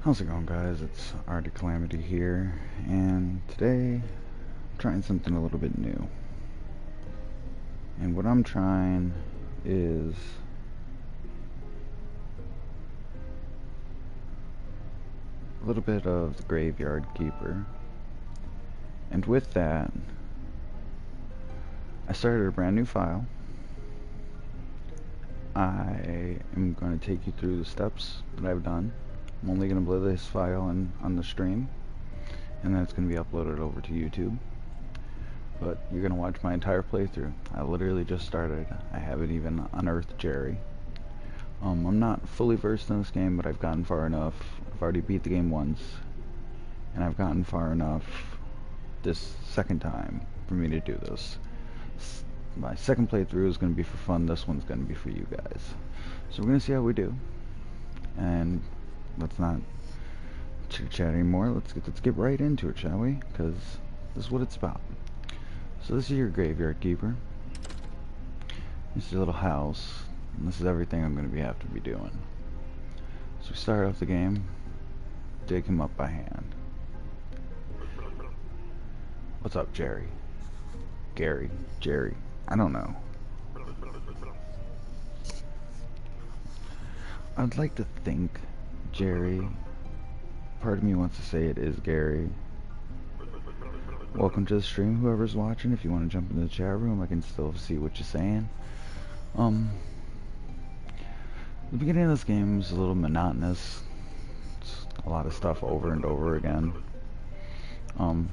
How's it going, guys? It's RDCalamity here, and today I'm trying something a little bit new. And what I'm trying is a little bit of the Graveyard Keeper. And with that, I started a brand new file. I am going to take you through the steps that I've done. I'm only going to play this file on the stream, and then it's going to be uploaded over to YouTube. But you're going to watch my entire playthrough. I literally just started. I haven't even unearthed Jerry. I'm not fully versed in this game, but I've gotten far enough. I've already beat the game once, and I've gotten far enough this second time for me to do this. My second playthrough is going to be for fun. This one's going to be for you guys. So we're going to see how we do. And let's not chit-chat anymore. Let's get right into it, shall we? Because this is what it's about. So this is your Graveyard Keeper. This is your little house. And this is everything I'm going to have to be doing. So we start off the game. Dig him up by hand. What's up, Jerry? Gary? Jerry? I don't know. I'd like to think Jerry. Part of me wants to say it is Gary. Welcome to the stream, whoever's watching. If you want to jump into the chat room, I can still see what you're saying. The beginning of this game is a little monotonous. It's a lot of stuff over and over again. You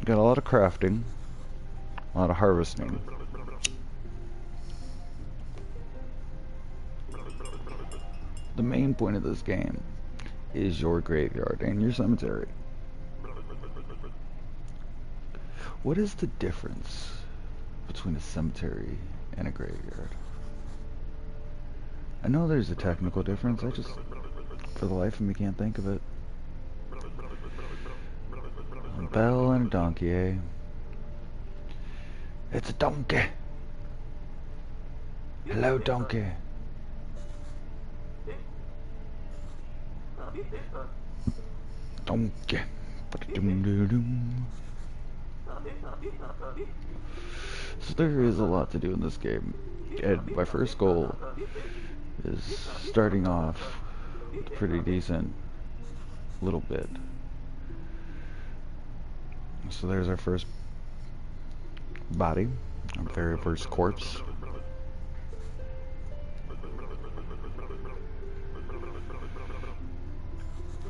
got a lot of crafting, a lot of harvesting. The main point of this game is your graveyard and your cemetery. What is the difference between a cemetery and a graveyard? I know there's a technical difference, I just, for the life of me, can't think of it. A bell and a donkey, eh? It's a donkey! Hello, donkey! Donkey! So there is a lot to do in this game, and my first goal is starting off with a pretty decent little bit. So there's our first body, our very first corpse.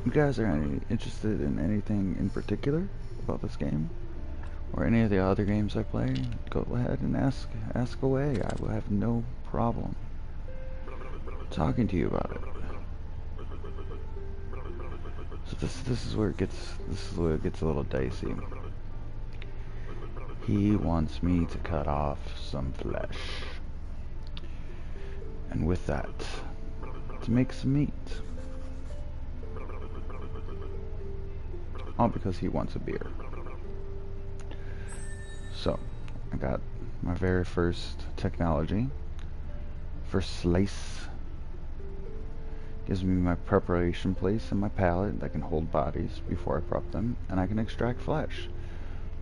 You guys are interested in anything in particular about this game? Or any of the other games I play? Go ahead and ask away. I will have no problem talking to you about it. So this is where it gets a little dicey. He wants me to cut off some flesh, and with that, to make some meat. All because he wants a beer. So, I got my very first technology. First slice. Gives me my preparation place and my pallet that can hold bodies before I prep them, and I can extract flesh.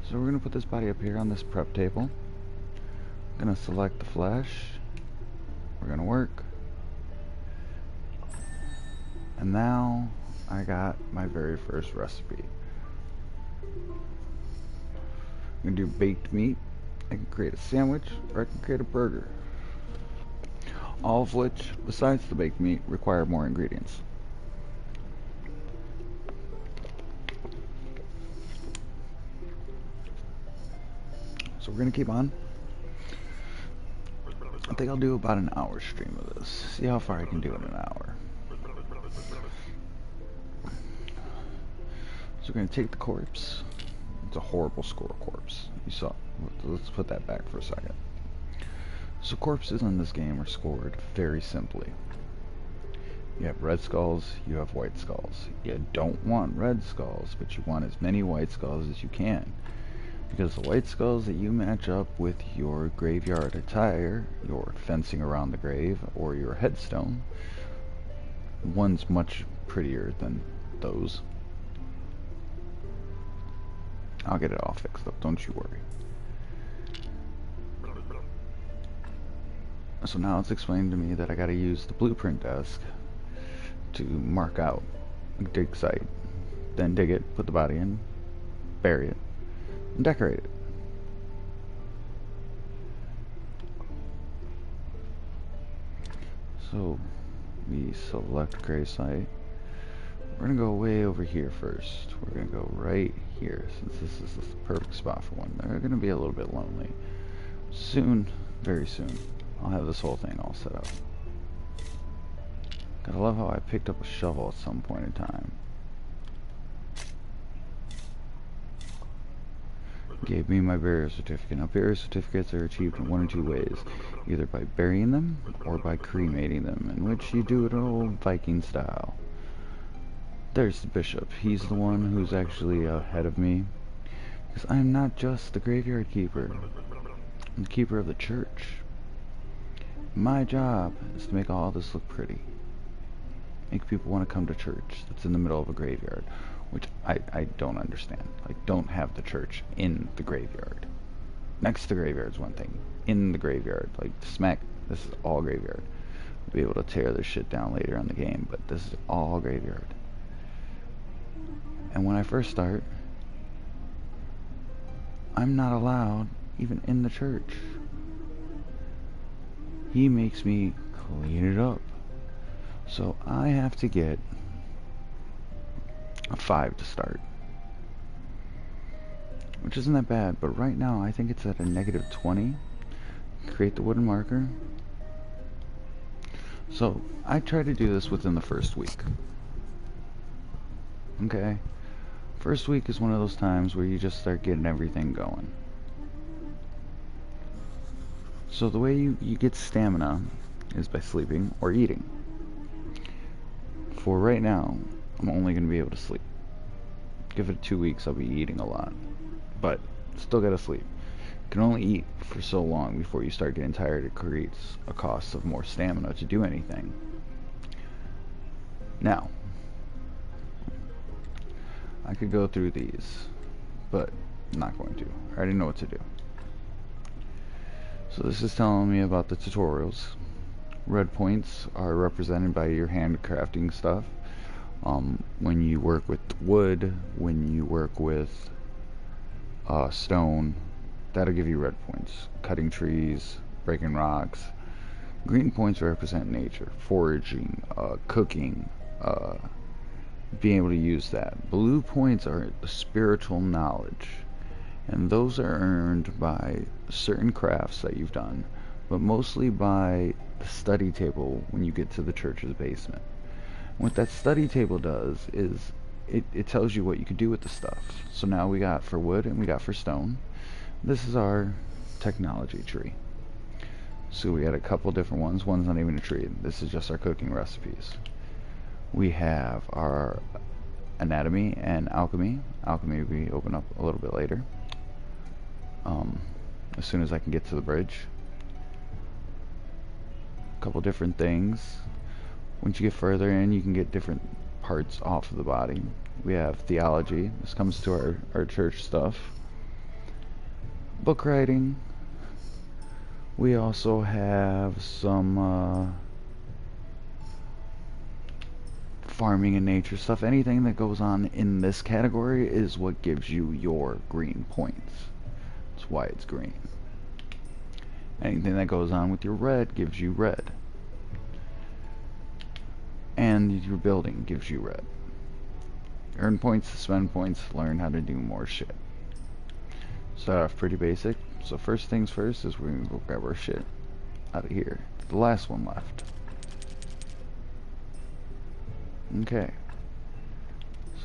So we're going to put this body up here on this prep table. I'm going to select the flesh. We're going to work. And now I got my very first recipe. I'm going to do baked meat. I can create a sandwich, or I can create a burger. All of which, besides the baked meat, require more ingredients. So we're going to keep on. I think I'll do about an hour stream of this. See how far I can do in an hour. So we're going to take the corpse. It's a horrible score corpse. You saw. Let's put that back for a second. So corpses in this game are scored very simply. You have red skulls, you have white skulls. You don't want red skulls, but you want as many white skulls as you can. Because the white skulls that you match up with your graveyard attire, your fencing around the grave, or your headstone, one's much prettier than those. I'll get it all fixed up, don't you worry. So now it's explained to me that I gotta use the blueprint desk to mark out a dig site, then dig it, put the body in, bury it, and decorate it. So we select grave site. We're gonna go way over here first. We're gonna go right here, since this is the perfect spot for one. They're gonna be a little bit lonely. Soon, very soon, I'll have this whole thing all set up. Gotta love how I picked up a shovel at some point in time. Gave me my burial certificate. Now, burial certificates are achieved in one or two ways. Either by burying them, or by cremating them, in which you do it old Viking style. There's the bishop. He's the one who's actually ahead of me. Because I'm not just the graveyard keeper. I'm the keeper of the church. My job is to make all this look pretty. Make people want to come to church that's in the middle of a graveyard. Which I don't understand. Like, don't have the church in the graveyard. Next to the graveyard's one thing. In the graveyard. Like, smack, this is all graveyard. We'll be able to tear this shit down later in the game, but this is all graveyard. And when I first start, I'm not allowed even in the church. He makes me clean it up. So I have to get a 5 to start, which isn't that bad, but right now I think it's at a -20. Create the wooden marker. So I try to do this within the first week. Okay, first week is one of those times where you just start getting everything going. So the way you get stamina is by sleeping or eating. For right now, I'm only going to be able to sleep. Give it 2 weeks, I'll be eating a lot. But, still gotta sleep. You can only eat for so long before you start getting tired. It creates a cost of more stamina to do anything. Now, I could go through these, but I'm not going to. I already know what to do. So this is telling me about the tutorials. Red points are represented by your handcrafting stuff. When you work with wood, when you work with stone, that'll give you red points. Cutting trees, breaking rocks. Green points represent nature, foraging, cooking, being able to use that. Blue points are spiritual knowledge, and those are earned by certain crafts that you've done, but mostly by the study table when you get to the church's basement. What that study table does is it tells you what you can do with the stuff. So now we got for wood and we got for stone. This is our technology tree. So we had a couple different ones. One's not even a tree. This is just our cooking recipes. We have our anatomy and alchemy. Alchemy we open up a little bit later. As soon as I can get to the bridge. A couple different things. Once you get further in, you can get different parts off of the body. We have theology. This comes to our church stuff. Book writing. We also have some farming and nature stuff. Anything that goes on in this category is what gives you your green points. That's why it's green. Anything that goes on with your red gives you red. And your building gives you red. Earn points, spend points, learn how to do more shit. Start off pretty basic. So first things first is we're gonna go grab our shit out of here. The last one left. Okay.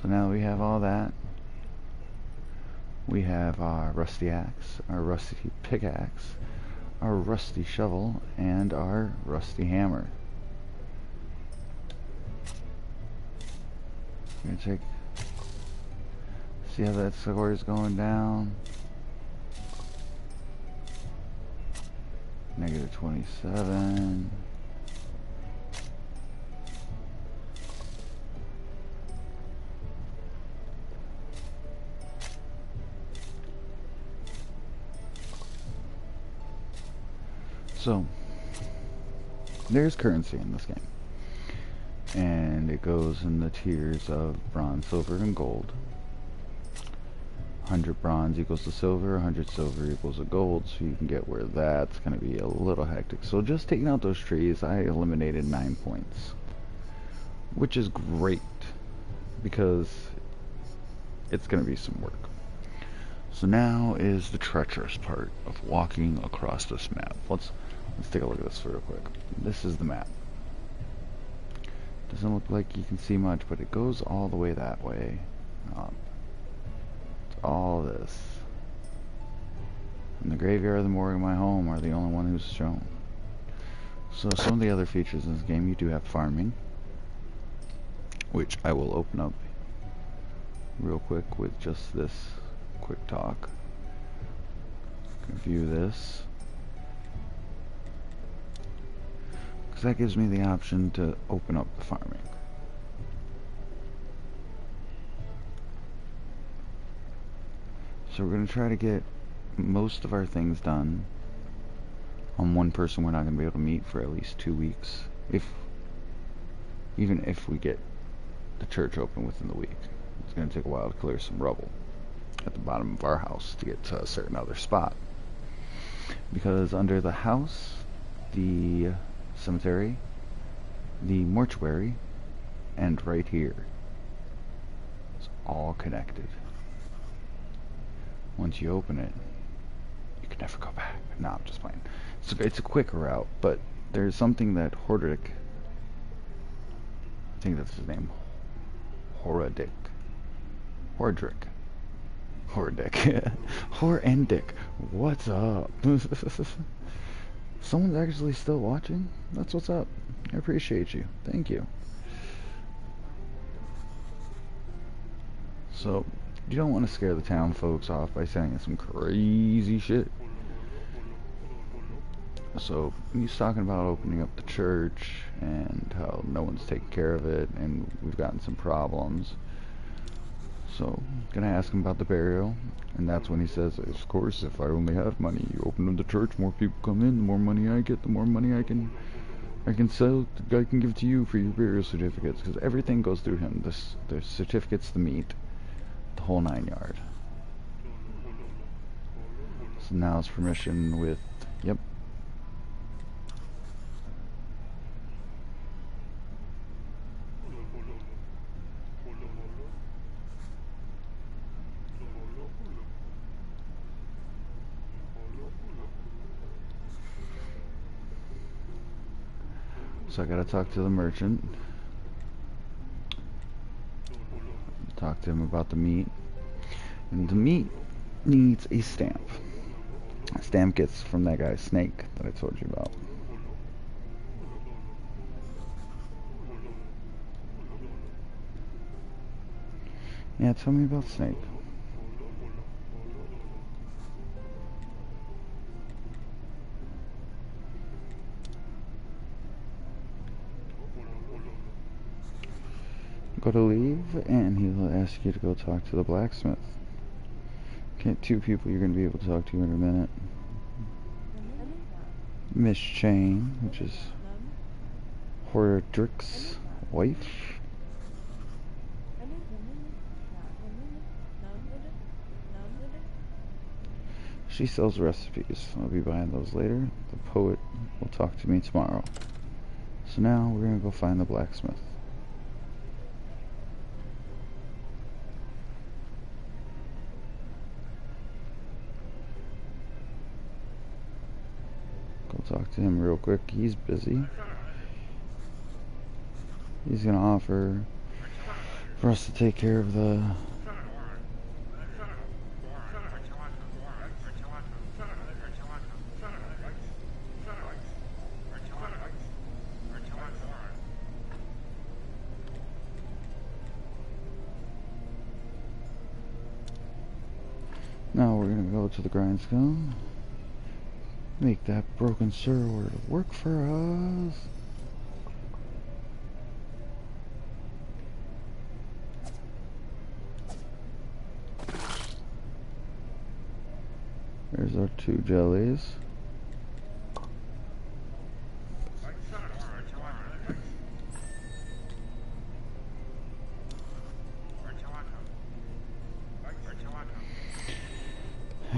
So now we have all that. We have our rusty axe, our rusty pickaxe, our rusty shovel, and our rusty hammer. I'm gonna check, see how that score is going down. -27. So, there's currency in this game. And it goes in the tiers of bronze, silver, and gold. 100 bronze equals to silver, 100 silver equals to gold, so you can get where that's going to be a little hectic. So just taking out those trees, I eliminated 9 points. Which is great, because it's going to be some work. So now is the treacherous part of walking across this map. Let's take a look at this real quick. This is the map. Doesn't look like you can see much, but it goes all the way that way. All this. And the graveyard, the morgue, and my home are the only one who's shown. So some of the other features in this game, you do have farming, which I will open up real quick with just this quick talk. You can view this, because that gives me the option to open up the farming. So we're going to try to get most of our things done on one person we're not going to be able to meet for at least 2 weeks, even if we get the church open within the week. It's going to take a while to clear some rubble at the bottom of our house to get to a certain other spot, because under the house, the cemetery, the mortuary, and right here, it's all connected. Once you open it, you can never go back. No, I'm just playing. It's a quick route, but there's something that Hordrick, I think that's his name, Hordrick, Horendick, what's up? Someone's actually still watching? That's what's up. I appreciate you. Thank you. So, you don't want to scare the town folks off by saying some crazy shit. So, he's talking about opening up the church and how no one's taking care of it, and we've gotten some problems. So, gonna ask him about the burial, and that's when he says, of course, if I only have money, you open up the church, more people come in, the more money I get, the more money I can sell, I can give to you for your burial certificates, because everything goes through him. The certificates, the meat, the whole 9 yards. So now it's permission with, yep. So I gotta talk to the merchant. Talk to him about the meat. And the meat needs a stamp. A stamp gets from that guy Snake that I told you about. Yeah, tell me about Snake. Go to leave, and he'll ask you to go talk to the blacksmith. Okay, 2 people you're going to be able to talk to in a minute. Miss Chain, which is Hordrick's wife. She sells recipes. I'll be buying those later. The poet will talk to me tomorrow. So now we're going to go find the blacksmith. Talk to him real quick. He's busy. He's gonna offer for us to take care of the now we're gonna go to the grindstone. Make that broken sword work for us. There's our 2 jellies.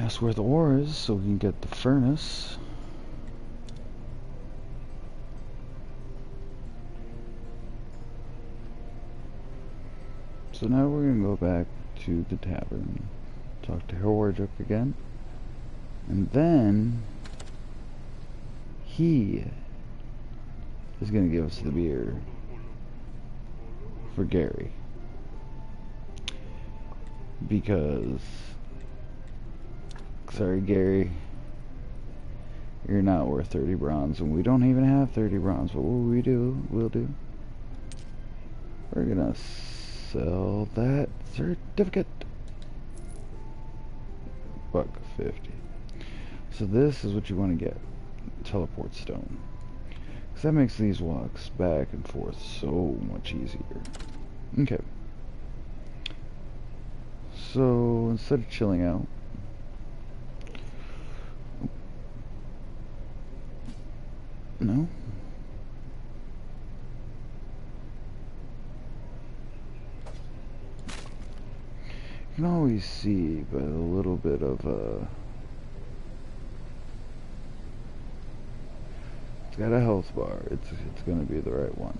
That's where the ore is, so we can get the furnace. So now we're gonna go back to the tavern, talk to Horjuk again, and then he is gonna give us the beer for Gary, because sorry Gary, you're not worth 30 bronze, and we don't even have 30 bronze. But what we'll do, we're gonna sell that certificate. $1.50. So this is what you want to get, teleport stone, because that makes these walks back and forth so much easier. Okay, so instead of chilling out, no, you can always see by a little bit of it's got a health bar. It's gonna be the right one.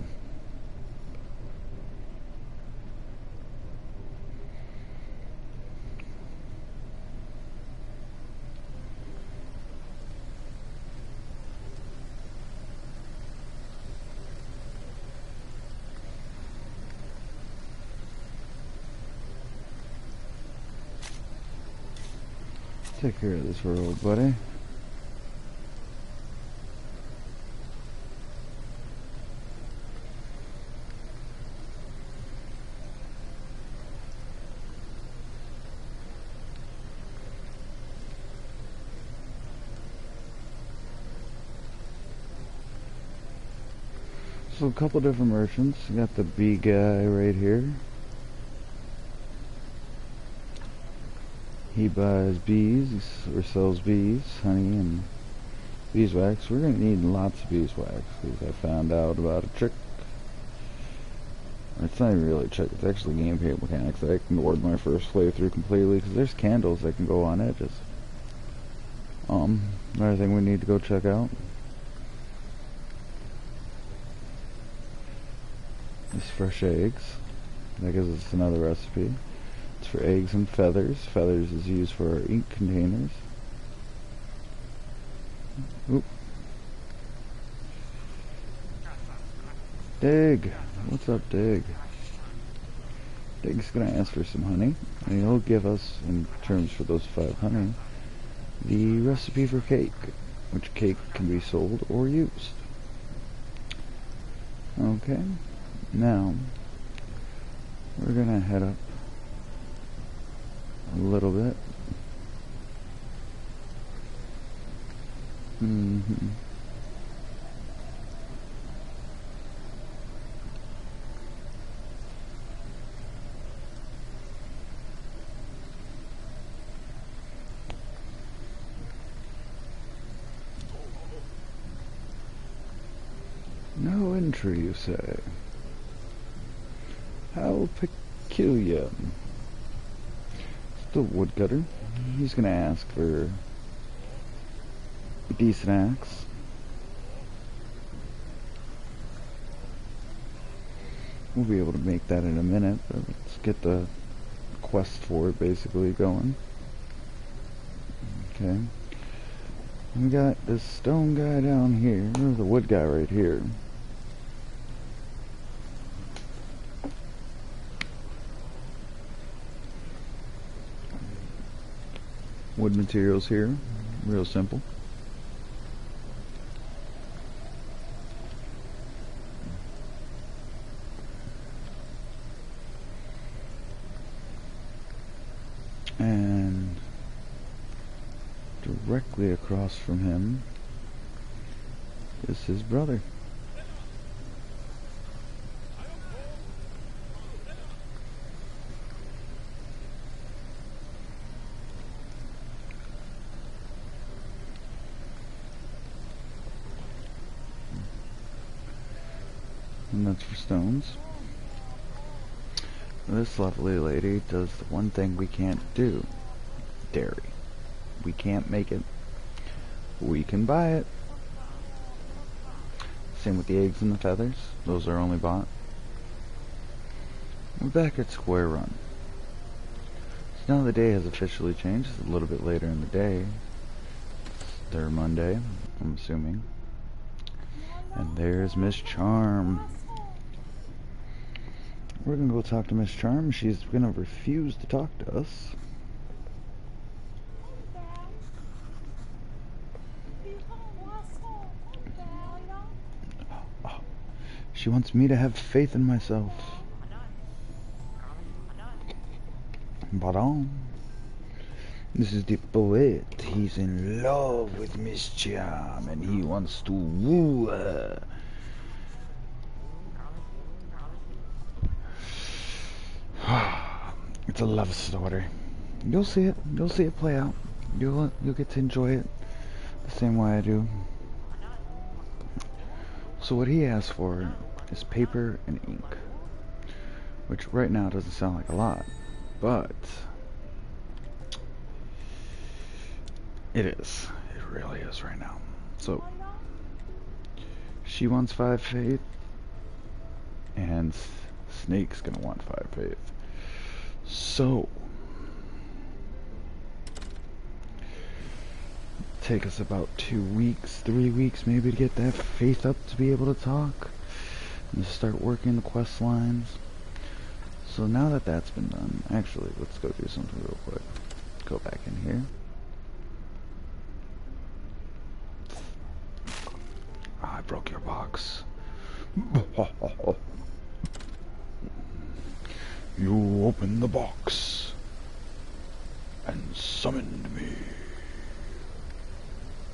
Take care of this world, buddy. So a couple different merchants. You got the bee guy right here. He buys bees or sells bees, honey, and beeswax. We're going to need lots of beeswax because I found out about a trick. It's not even really a trick, it's actually gameplay mechanics. I ignored my first playthrough completely because there's candles that can go on edges. Another thing we need to go check out is fresh eggs. That gives us another recipe. It's for eggs and feathers. Feathers is used for our ink containers. Oop. Dig! What's up, Dig? Dig's gonna ask for some honey, and he'll give us, in terms for those 5 honey, the recipe for cake, which cake can be sold or used. Okay, now we're gonna head up a little bit. No entry, you say? How peculiar. It's the woodcutter. He's gonna ask for a decent axe. We'll be able to make that in a minute, but let's get the quest for it basically going. Okay. We got this stone guy down here, or the wood guy right here. Wood materials here, real simple. And directly across from him is his brother. And that's for stones. This lovely lady does the one thing we can't do: dairy. We can't make it. We can buy it. Same with the eggs and the feathers. Those are only bought. We're back at square one. So now the day has officially changed. It's a little bit later in the day. It's their Monday, I'm assuming. And there's Miss Charm. We're gonna go talk to Miss Charm. She's gonna refuse to talk to us. She wants me to have faith in myself. But this is the poet. He's in love with Miss Charm and he wants to woo her. It's a love story. You'll see it. You'll see it play out. You'll get to enjoy it the same way I do. So what he asked for is paper and ink, which right now doesn't sound like a lot, but it is. It really is right now. So she wants 5 faith, and Snake's gonna want 5 faith. So take us about 2 weeks, 3 weeks maybe to get that faith up to be able to talk and to start working the quest lines. So now that that's been done, actually let's go do something real quick. Go back in here. Oh, I broke your box. You opened the box and summoned me.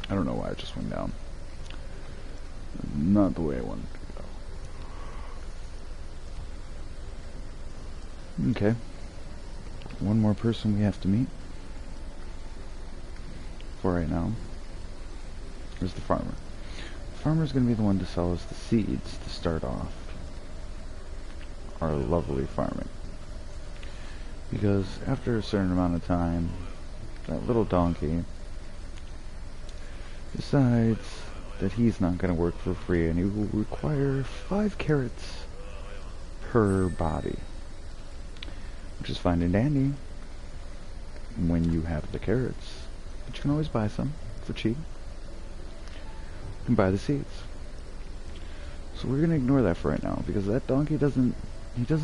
I don't know why it just went down. Not the way I wanted it to go. Okay. One more person we have to meet. For right now. Here's the farmer. The farmer's going to be the one to sell us the seeds to start off our lovely farming. Because after a certain amount of time, that little donkey decides that he's not going to work for free and he will require 5 carrots per body, which is fine and dandy when you have the carrots, but you can always buy some for cheap and buy the seeds. So we're going to ignore that for right now because that donkey doesn't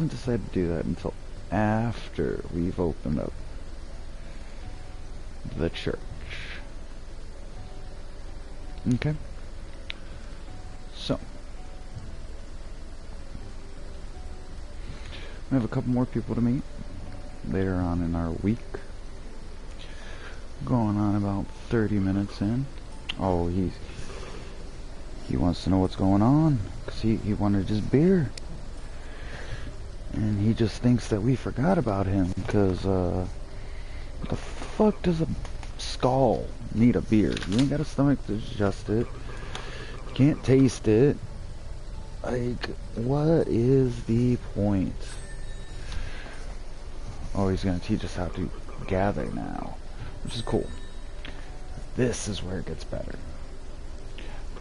decide to do that until after we've opened up the church. Okay, so we have a couple more people to meet later on in our week. Going on about 30 minutes in. Oh, he wants to know what's going on because he wanted his beer, and he just thinks that we forgot about him because what the fuck does a skull need a beer? You ain't got a stomach to digest it. You can't taste it. Like, what is the point? Oh, he's gonna teach us how to gather now, which is cool. This is where it gets better.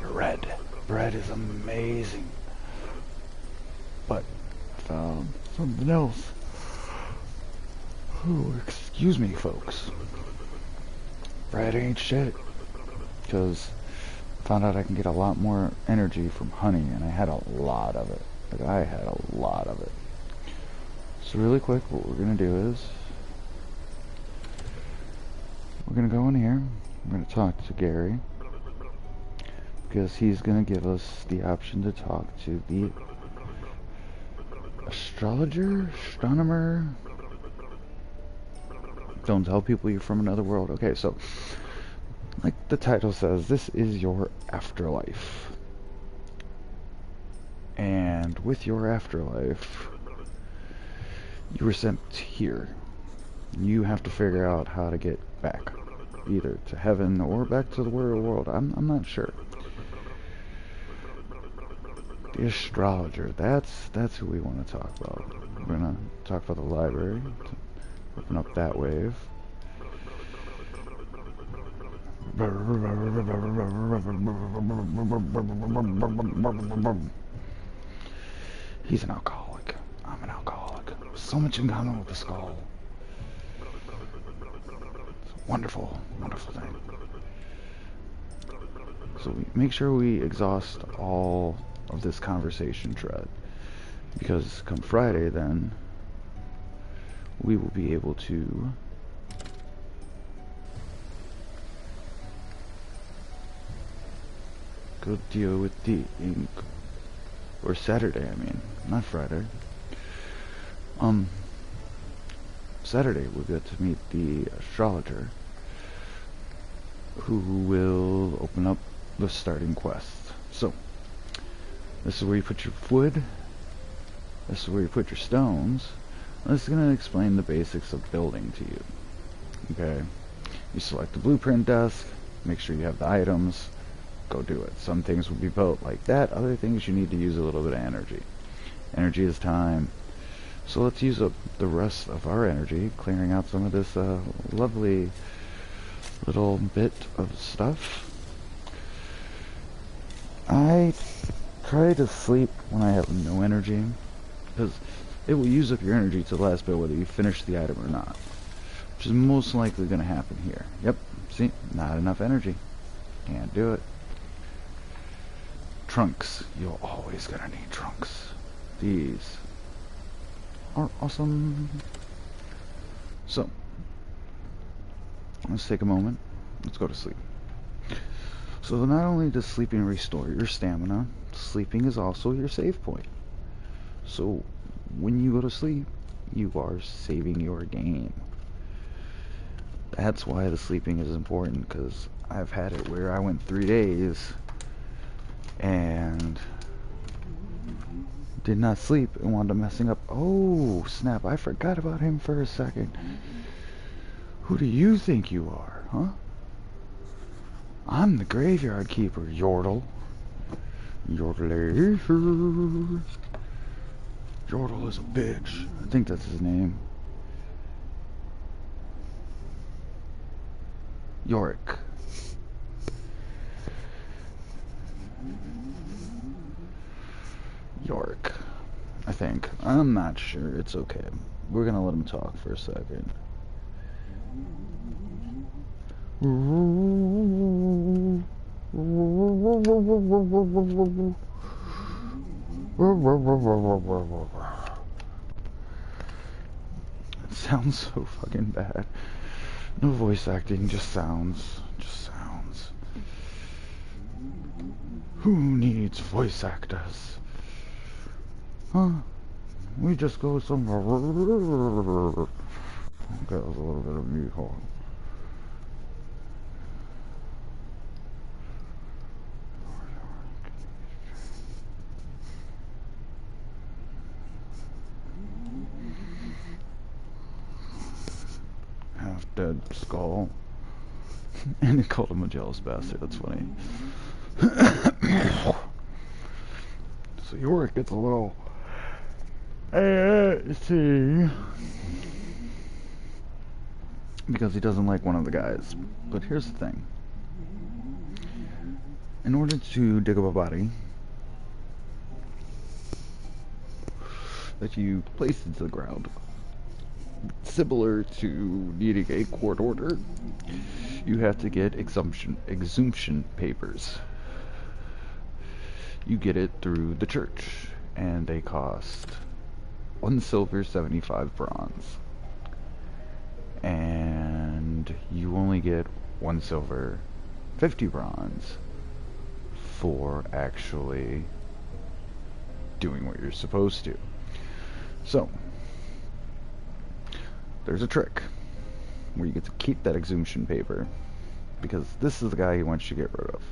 Bread. Bread is amazing. But something else. Ooh, excuse me, folks. Bread ain't shit. Because I found out I can get a lot more energy from honey, and I had a lot of it. Like, I had a lot of it. So really quick, what we're going to do is we're going to go in here. We're going to talk to Gary. Because he's going to give us the option to talk to the astrologer? Astronomer? Don't tell people you're from another world. Okay, so like the title says, this is your afterlife. And with your afterlife, you were sent here. You have to figure out how to get back, either to heaven or back to the real world. I'm not sure. The astrologer, that's who we want to talk about. We're gonna talk about the library, open up that wave. He's an alcoholic. I'm an alcoholic. So much in common with the skull. It's a wonderful, wonderful thing. So make sure we exhaust all of this conversation thread, because come Friday then we will be able to go deal with the ink. Or Saturday, I mean, not Friday. Saturday we'll get to meet the astrologer, who will open up the starting quest. So, this is where you put your wood, this is where you put your stones. This is going to explain the basics of building to you. Okay, you select the blueprint desk, make sure you have the items, go do it. Some things will be built like that, other things you need to use a little bit of energy. Energy is time. So let's use up the rest of our energy clearing out some of this lovely little bit of stuff. I try to sleep when I have no energy, because it will use up your energy to the last bit whether you finish the item or not, which is most likely going to happen here. Yep, see, not enough energy, can't do it. Trunks, you're always going to need trunks. These are awesome. So let's take a moment, let's go to sleep. So not only does sleeping restore your stamina, sleeping is also your save point. So when you go to sleep, you are saving your game. That's why the sleeping is important, because I've had it where I went 3 days and did not sleep and wound up messing up. Oh snap, I forgot about him for a second. Who do you think you are, huh? I'm the graveyard keeper, Yordle. Yordle. Yordle is a bitch. I think that's his name. Yorick. Yorick, I think. I'm not sure. It's okay. We're gonna let him talk for a second. It sounds so fucking bad. No voice acting, just sounds. Just sounds. Who needs voice actors? Huh? We just go somewhere. Okay, that was a little bit of me. Hold on. Half dead skull. And he called him a jealous bastard. That's funny. So Yorick gets a little see, because he doesn't like one of the guys. But here's the thing. In order to dig up a body that you place into the ground, similar to needing a court order, you have to get exhumation papers. You get it through the church, and they cost 1 silver, 75 bronze. And you only get 1 silver, 50 bronze for actually doing what you're supposed to. So there's a trick where you get to keep that exhumation paper, because this is the guy he wants you to get rid of.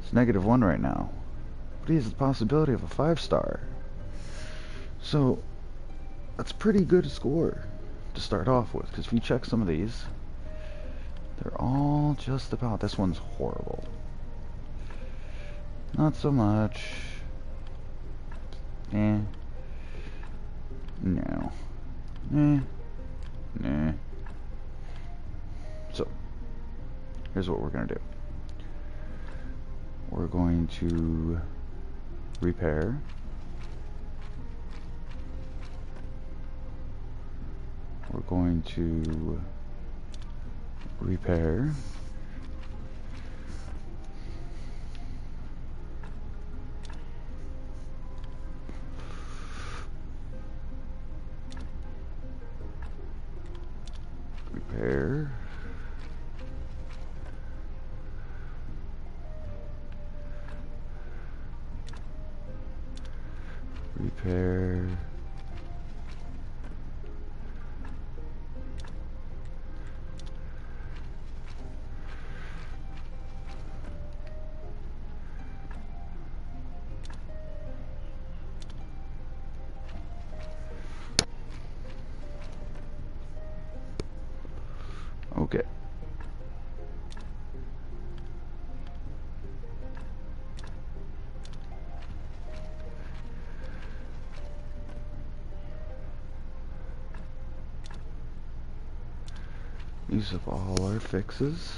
It's -1 right now, but he has the possibility of a 5-star. So that's pretty good a score to start off with, because if you check some of these, they're all just about. This one's horrible. Not so much. No. So here's what we're going to do. We're going to repair. We're going to repair. Repair. Repair. Okay. Use up all our fixes.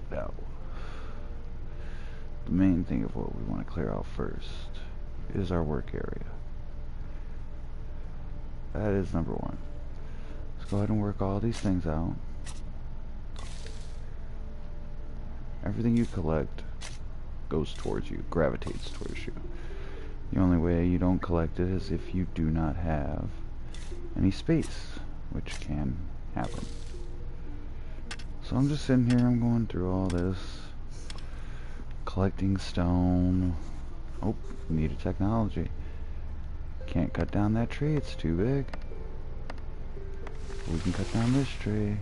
Now, the main thing of what we want to clear out first is our work area. That is number one. Let's go ahead and work all these things out. Everything you collect goes towards you, gravitates towards you. The only way you don't collect it is if you do not have any space, which can happen. So I'm just sitting here, I'm going through all this, collecting stone. Oh, need a technology. Can't cut down that tree, it's too big. We can cut down this tree.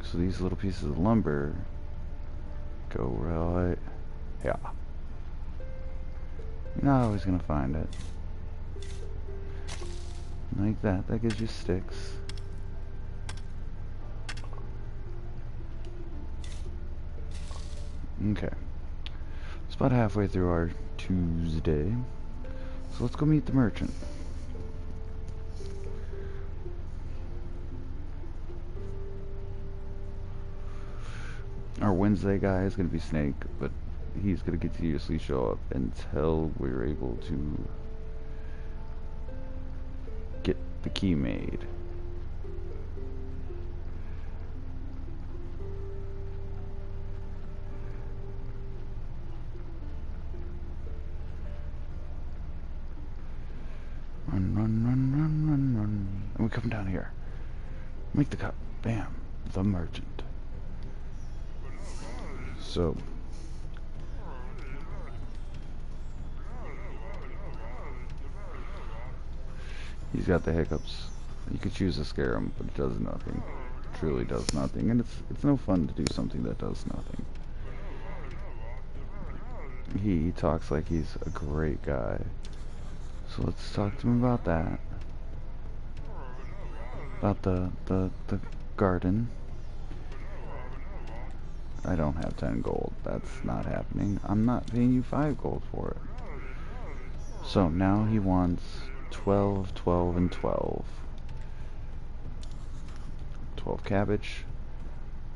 So these little pieces of lumber go right, yeah. You're not always gonna find it. Like that, that gives you sticks. Okay. It's about halfway through our Tuesday. So let's go meet the merchant. Our Wednesday guy is going to be Snake, but he's going to continuously show up until we're able to get the key made. Run, run, run, run, run, run. And we come down here. Make the cut. Bam. The merchant. So, he's got the hiccups. You could choose to scare him, but it does nothing. It truly does nothing, and it's no fun to do something that does nothing. He talks like he's a great guy. So let's talk to him about that. About the garden. I don't have 10 gold. That's not happening. I'm not paying you 5 gold for it. So now he wants 12, 12, and 12. 12 cabbage,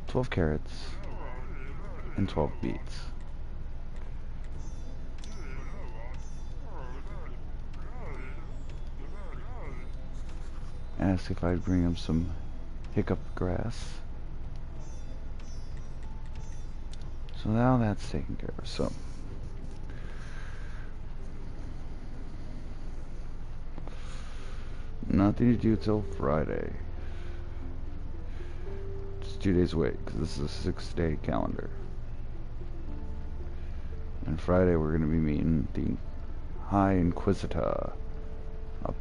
12 carrots, and 12 beets. Asked if I'd bring him some hiccup grass. So now that's taken care of. So nothing to do till Friday. Just 2 days away, because this is a 6-day calendar. And Friday we're going to be meeting the High Inquisitor up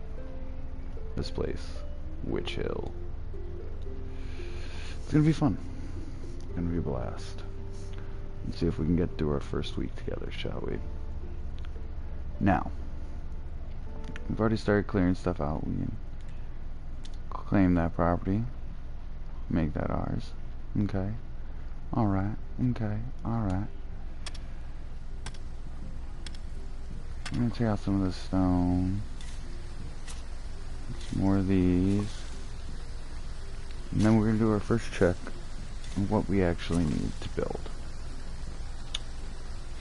this place, Witch Hill. It's going to be fun. It's going to be a blast. Let's see if we can get through our first week together, shall we? Now, we've already started clearing stuff out. We can claim that property, make that ours. Okay. Alright. Okay, alright. I'm gonna take out some of this stone. Some more of these. And then we're gonna do our first check on what we actually need to build.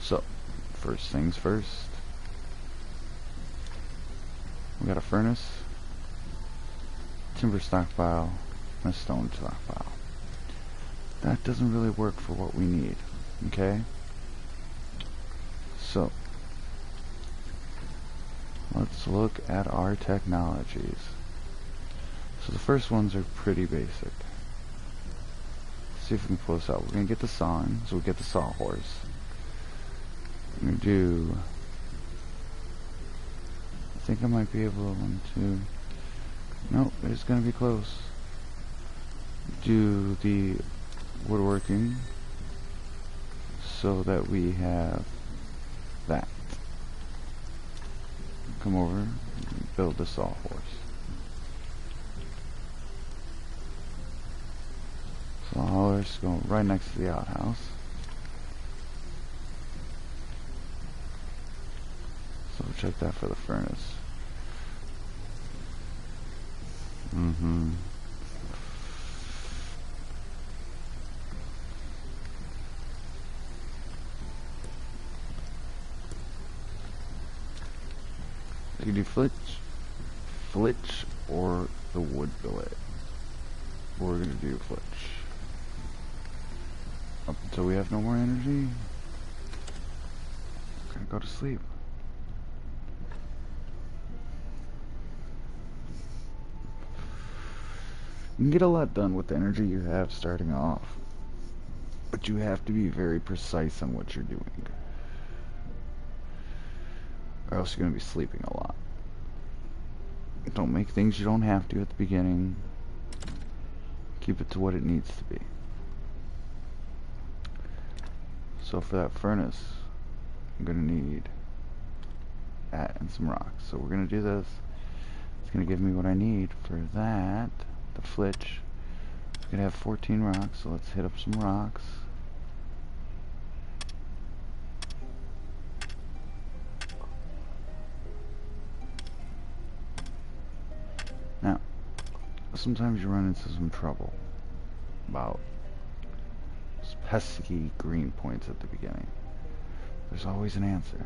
So, first things first. We got a furnace, timber stockpile, and a stone stockpile. That doesn't really work for what we need, okay? So, let's look at our technologies. So the first ones are pretty basic. Let's see if we can pull this out. We're going to get the sawing, so we get the sawhorse. I'm going to do... I think I might be able to... 1, 2... Nope, it's going to be close. Do the woodworking so that we have that. Come over and build the sawhorse. Sawhorse go right next to the outhouse. So check that for the furnace. You can do flitch, or the wood billet. We're gonna do flitch. Up until we have no more energy, we're gonna go to sleep. You can get a lot done with the energy you have starting off, but you have to be very precise on what you're doing, or else you're gonna be sleeping a lot. Don't make things you don't have to at the beginning. Keep it to what it needs to be. So for that furnace, I'm gonna need that and some rocks. So we're gonna do this. It's gonna give me what I need for that. The flitch. It's gonna have 14 rocks, so let's hit up some rocks. Now, sometimes you run into some trouble about those pesky green points at the beginning. There's always an answer.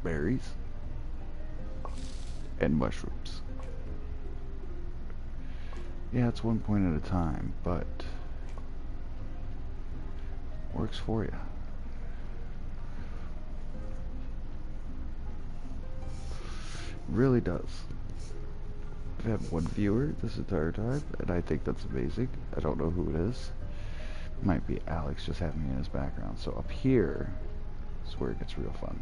Berries and mushrooms. Yeah, it's 1 point at a time, but works for you. Really does. I've had one viewer this entire time, and I think that's amazing. I don't know who it is. Might be Alex just having me in his background. So up here is where it gets real fun.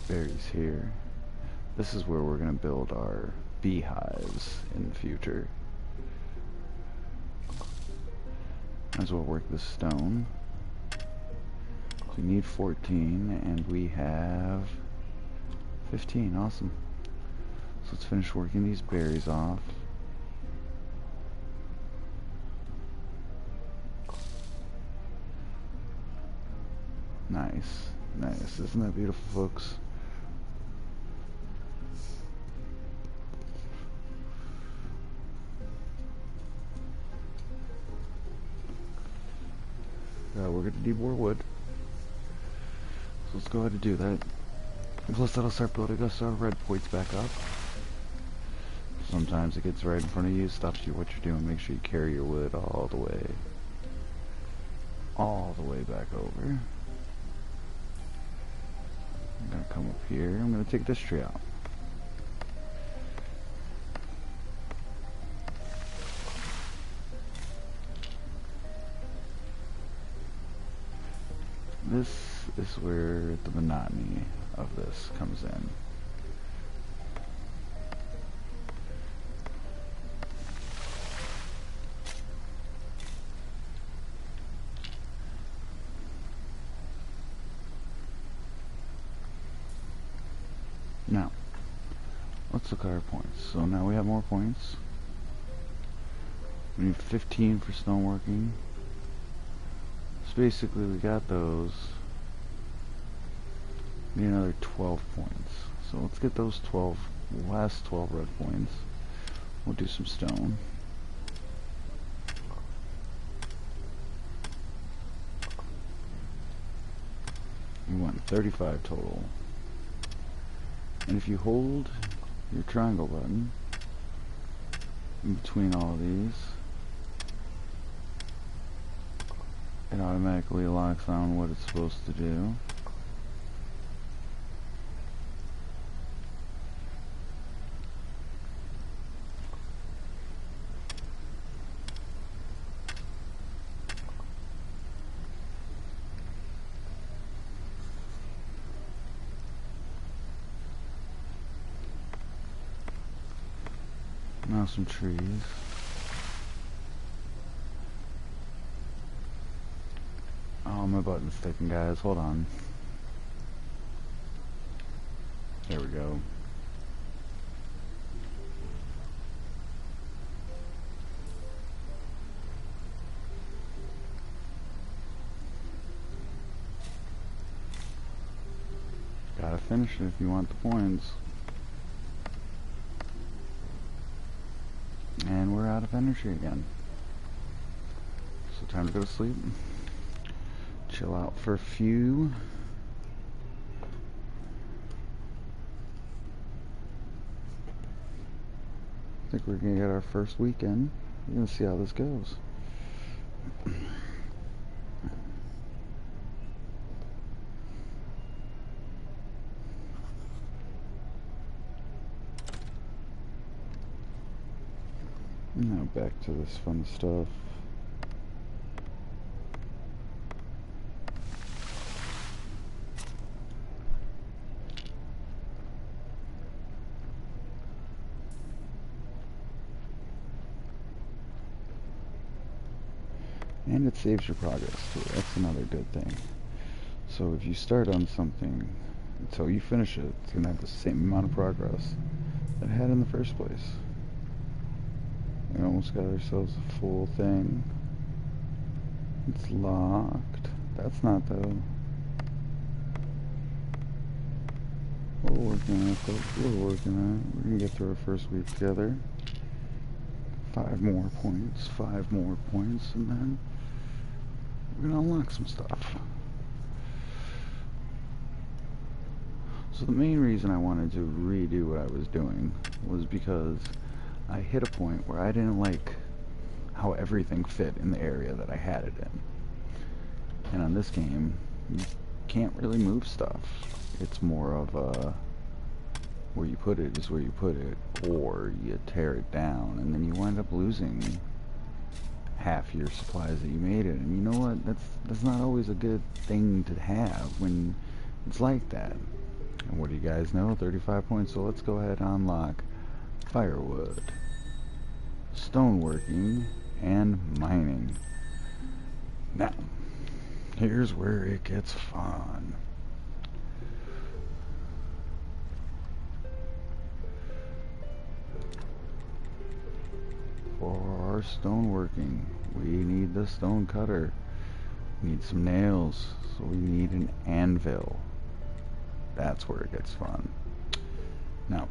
Berries here. This is where we're going to build our beehives in the future. Might as well work the stone. We need 14 and we have 15. Awesome. So let's finish working these berries off. Nice. Nice. Isn't that beautiful, folks? We're going to need more wood. So let's go ahead and do that. And plus that'll start building us our red points back up. Sometimes it gets right in front of you, stops you what you're doing. Make sure you carry your wood all the way back over. I'm gonna come up here. I'm gonna take this tree out. This is where the monotony of this comes in. Now, let's look at our points. So now we have more points. We need 15 for stoneworking. So basically we got those. We need another 12 points. So let's get those last 12 red points. We'll do some stone. We want 35 total. And if you hold your triangle button in between all of these, it automatically locks on what it's supposed to do. Now some trees. Oh, my button's sticking, guys. Hold on. There we go. Gotta finish it if you want the points. And we're out of energy again. So time to go to sleep. Chill out for a few. I think we're gonna get our first weekend. We're gonna see how this goes. Now back to this fun stuff. And it saves your progress too. That's another good thing. So if you start on something until you finish it, it's gonna have the same amount of progress that it had in the first place. We almost got ourselves a full thing. It's locked. That's not though. We're working on it, folks. We're working on it. We're gonna get through our first week together. 5 more points, 5 more points, and then we're gonna unlock some stuff. So the main reason I wanted to redo what I was doing was because I hit a point where I didn't like how everything fit in the area that I had it in. And on this game, you can't really move stuff. It's more of a where you put it is where you put it, or you tear it down, and then you wind up losing half your supplies that you made it. And you know what? That's not always a good thing to have when it's like that. And what do you guys know? 35 points. So let's go ahead and unlock firewood, stoneworking, and mining. Now, here's where it gets fun. For our stoneworking, we need the stone cutter. We need some nails, so we need an anvil. That's where it gets fun. Now,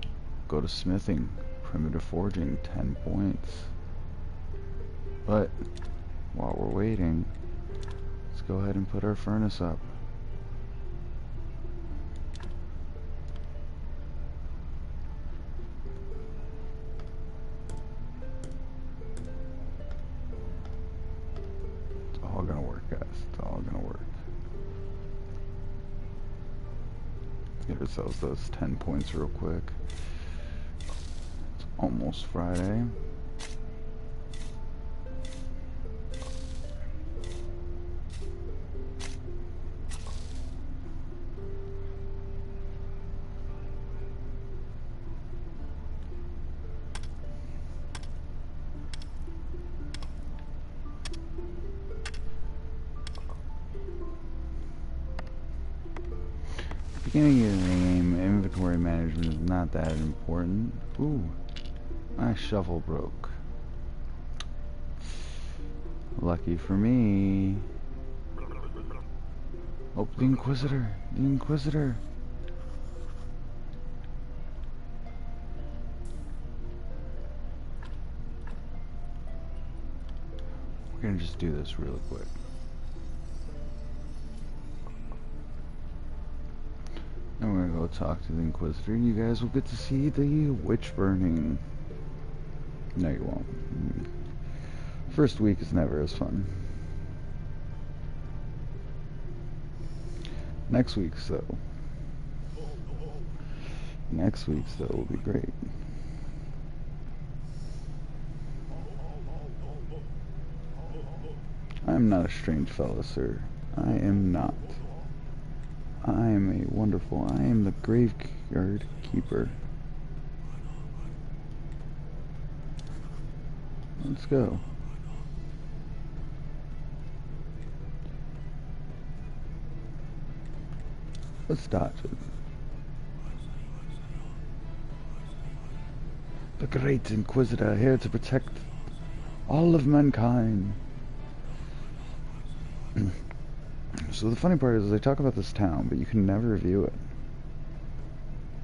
go to smithing, primitive forging, 10 points. But while we're waiting, let's go ahead and put our furnace up. It's all gonna work, guys. It's all gonna work. Give ourselves those 10 points real quick. It's almost Friday. Beginning of the game, inventory management is not that important. Ooh, my shovel broke. Lucky for me. Oh, the Inquisitor! The Inquisitor! We're gonna just do this really quick. And we're gonna go talk to the Inquisitor, and you guys will get to see the witch burning. No, you won't. First week is never as fun. Next week's though will be great. I am not a strange fella, sir. I am not. I am I am the graveyard keeper. Let's go. Let's dodge it. The great Inquisitor, here to protect all of mankind. So the funny part is they talk about this town, but you can never view it.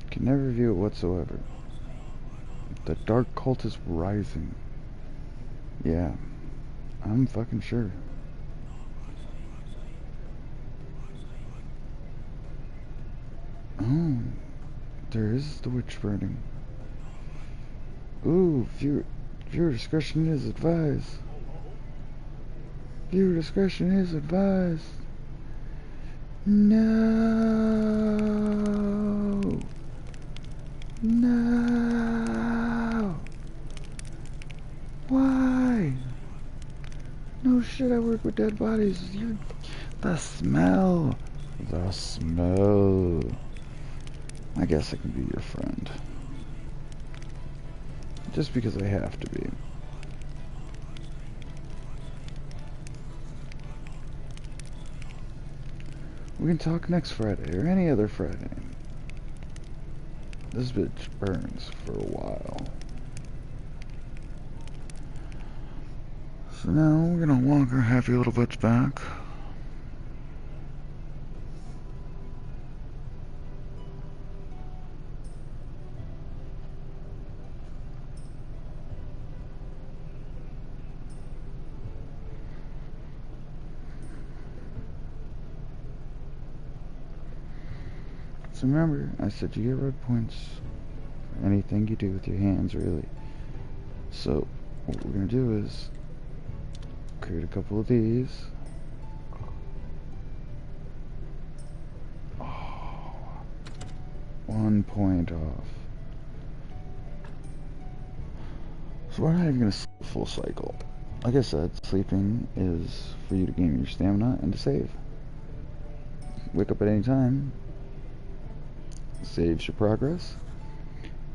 You can never view it whatsoever. The dark cult is rising. Yeah, I'm fucking sure. Oh, there is the witch burning. Ooh, viewer discretion is advised. Viewer discretion is advised. No. No. Why? No shit, I work with dead bodies. The smell. The smell. I guess I can be your friend. Just because I have to be. We can talk next Friday, or any other Friday. This bitch burns for a while. So now we're gonna walk our happy little butts back. So remember, I said you get red points for anything you do with your hands, really. So what we're gonna do is create a couple of these. Oh, 1 point off. So we're not even gonna sleep a full cycle. Like I said, sleeping is for you to gain your stamina and to save. Wake up at any time. Saves your progress.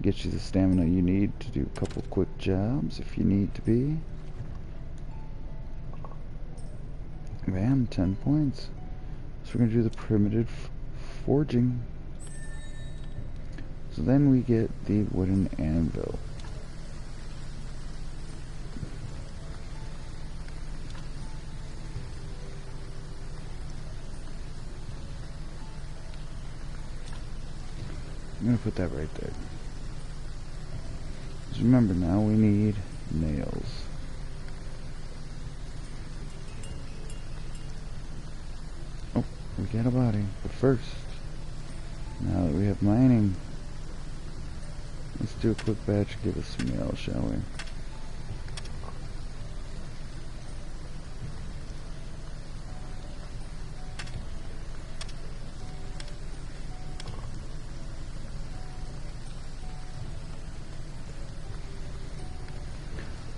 Gets you the stamina you need to do a couple quick jobs if you need to be. Bam, 10 points. So we're going to do the primitive forging. So then we get the wooden anvil. I'm going to put that right there. Just remember now we need nails. Oh, we got a body. But first, now that we have mining, let's do a quick batch and give us some nails, shall we?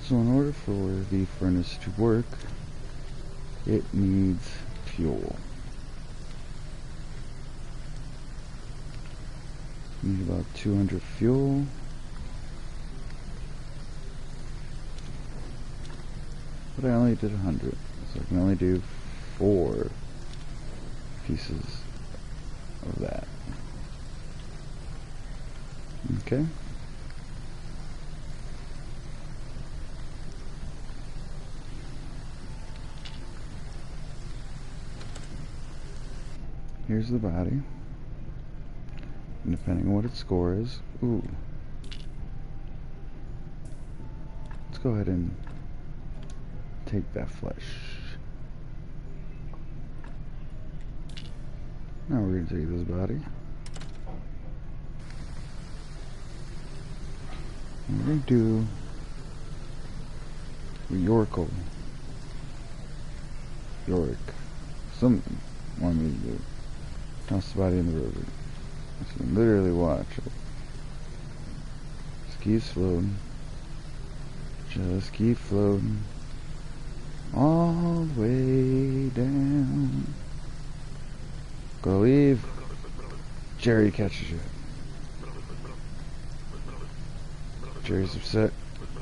So in order for the furnace to work, it needs fuel. Need about 200 fuel. But I only did 100, so I can only do 4 pieces of that. Okay. Here's the body. And depending on what its score is, ooh. Let's go ahead and take that flesh. Now we're going to take this body. And we're going to do Yorick. Something want me to do. Toss the body in the river. So literally watch it. Just keep floating. Just keep floating. All the way down. Go leave. Jerry catches you. Jerry's upset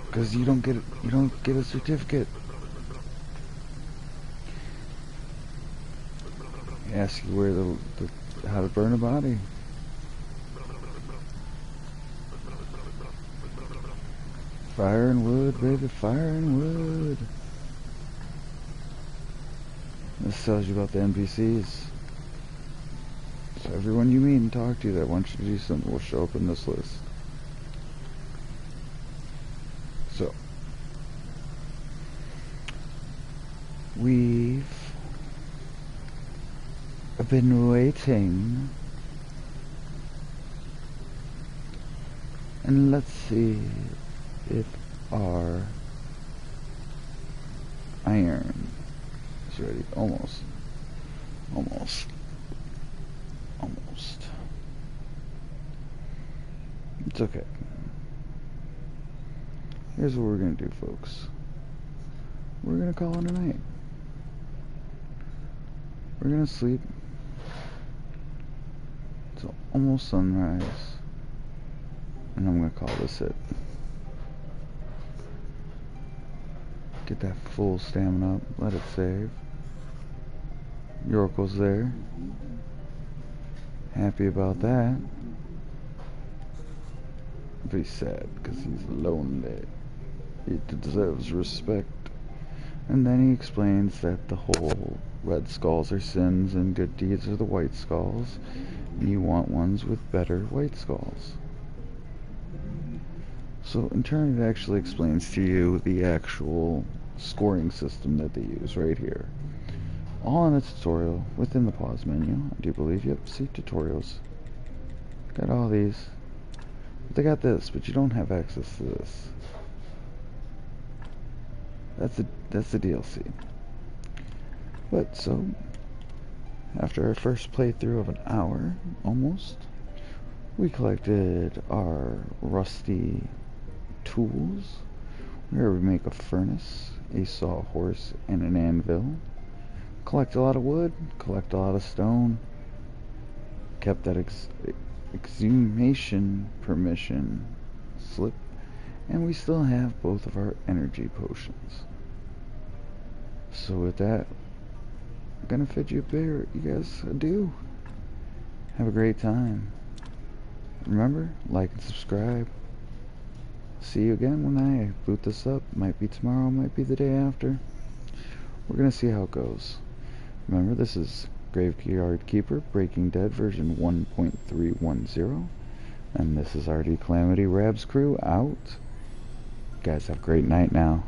because you don't get a certificate. He asks you where how to burn a body. Fire and wood, baby, fire and wood. This tells you about the NPCs. So everyone you meet and talk to that wants you to do something will show up in this list. So, we've been waiting, and let's see if our iron is ready. Almost. It's okay. Here's what we're gonna do, folks. We're gonna call it a night. We're gonna sleep. It's almost sunrise. And I'm gonna call this it. Get that full stamina up. Let it save. Yorkel's there. Happy about that. But he's sad because he's lonely. He deserves respect. And then he explains that the whole red skulls are sins and good deeds are the white skulls. And you want ones with better white skulls. So in turn, it actually explains to you the actual scoring system that they use right here. All in the tutorial within the pause menu, I do believe. Yep, see tutorials. Got all these. They got this, but you don't have access to this. That's the DLC. But so, after our first playthrough of an hour, almost, we collected our rusty tools, where we make a furnace, a sawhorse, and an anvil. Collect a lot of wood, collect a lot of stone. Kept that exhumation permission slip, and we still have both of our energy potions. So with that, I'm gonna fit you a beer. You guys adieu. Have a great time. Remember, like and subscribe. See you again when I boot this up. Might be tomorrow, might be the day after. We're gonna see how it goes. Remember, this is Graveyard Keeper Breaking Dead version 1.310, and this is RDCalamity Rab's crew out. You guys have a great night now.